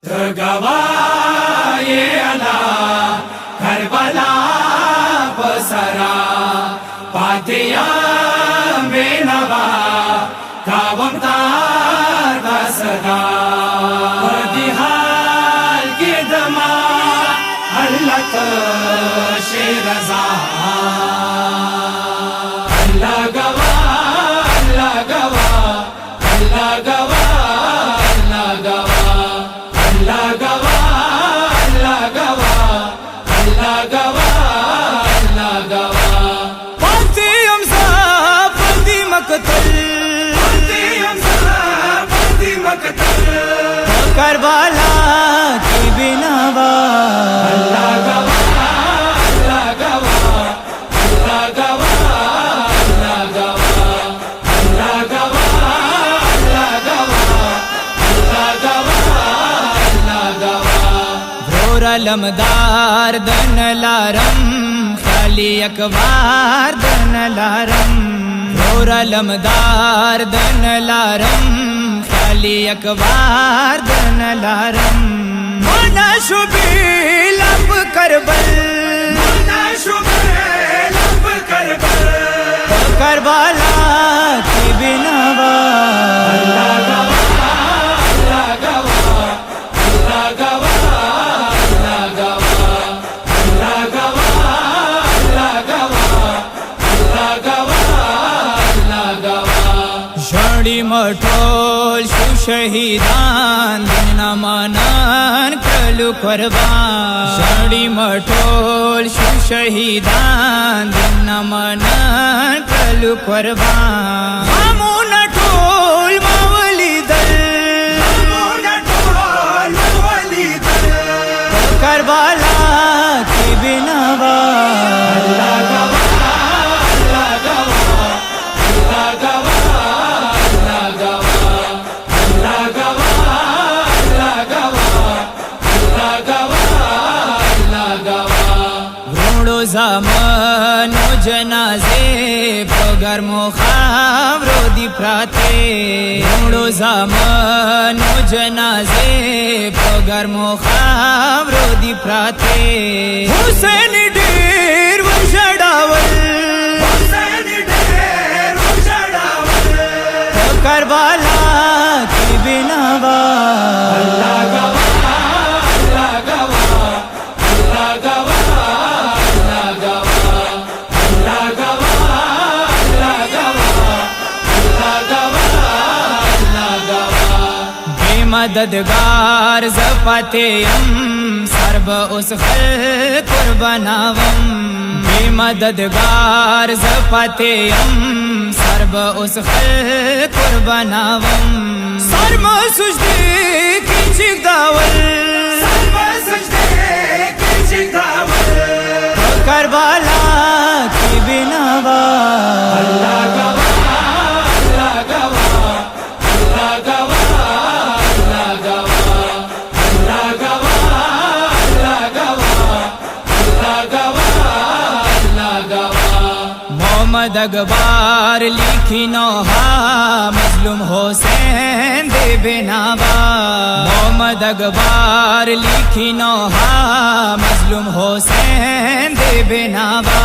गवाये अला करबला पसरा पातिया बेनवा कावम तार सदा दिहाल के दमा अल्लाह शेरजा अल्लाह गवा अल्लाह गवा अल्लाह गवा अल्लाह गवा अल्लाह गवा अल्लाह गवा अल्लाह गवा अल्लाह गवा पाती हमसा पाती मकतल पाती हमसा पाती मकतल करबला की बिनावा अल्लाह गवा अल्लाह गवा अल्लाह गवा अल्लाह गवा अल्लाह गवा अल्लाह गवा अल्लाह गवा अल्लाह गवा भोर लमदार दन लारम खाली अकबार दन लारम भोर लमदार दन लारम खाली अकबार दन लारम मोना शुबी लब करबल मोना शुबी लब करबल करबला की बिनावा अल्लाह गवा अल्लाह गवा अल्लाह गवा अल्लाह गवा अल्लाह गवा अल्लाह गवा अल्लाह गवा अल्लाह गवा शड़ी मठोल शहीदान दिन मानन कलु कुर्बान शड़ी मठोल शहीदान दिन मानन कलु कुर्बान मामून ठोल मावली दल मामून ठोल मावली दल करबला की बिनावा अल्लाह गवा अल्लाह गवा अल्लाह गवा अल्लाह गवा अल्लाह गवा अल्लाह गवा अल्लाह गवा अल्लाह गवा घोड़ो ज़मानो जनाजे पगर मुखावरो दी प्राते घोड़ो ज़मानो जनाजे पगर मुखावरो दी प्राते हुसैन डेर वंशडावल हुसैन डेर वंशडावल करबला की बिनावा अल्लाह गवा अल्लाह गवा अल्लाह गवा अल्लाह गवा अल्लाह गवा अल्लाह गवा अल्लाह गवा अल्लाह गवा बेमददगार ज़फ़ाते हम सर्ब उस खल कुर्बानावम बेमददगार ज़फ़ाते हम सर्ब उस खल कुर्बानावम सर्म सुजदे की चिगदावल सर्म सुजदे की चिगदावल करबला की बिनावा अल्लाह गवा अल्लाह गवा अल्लाह गवा अल्लाह गवा अल्लाह गवा अल्लाह गवा अल्लाह गवा अल्लाह गवा मोहम्मद अकबर लिखी नौहा मजलूम हुसैन दे बेनावा मोहम्मद अकबर लिखी नौहा मजलूम हुसैन दे बेनावा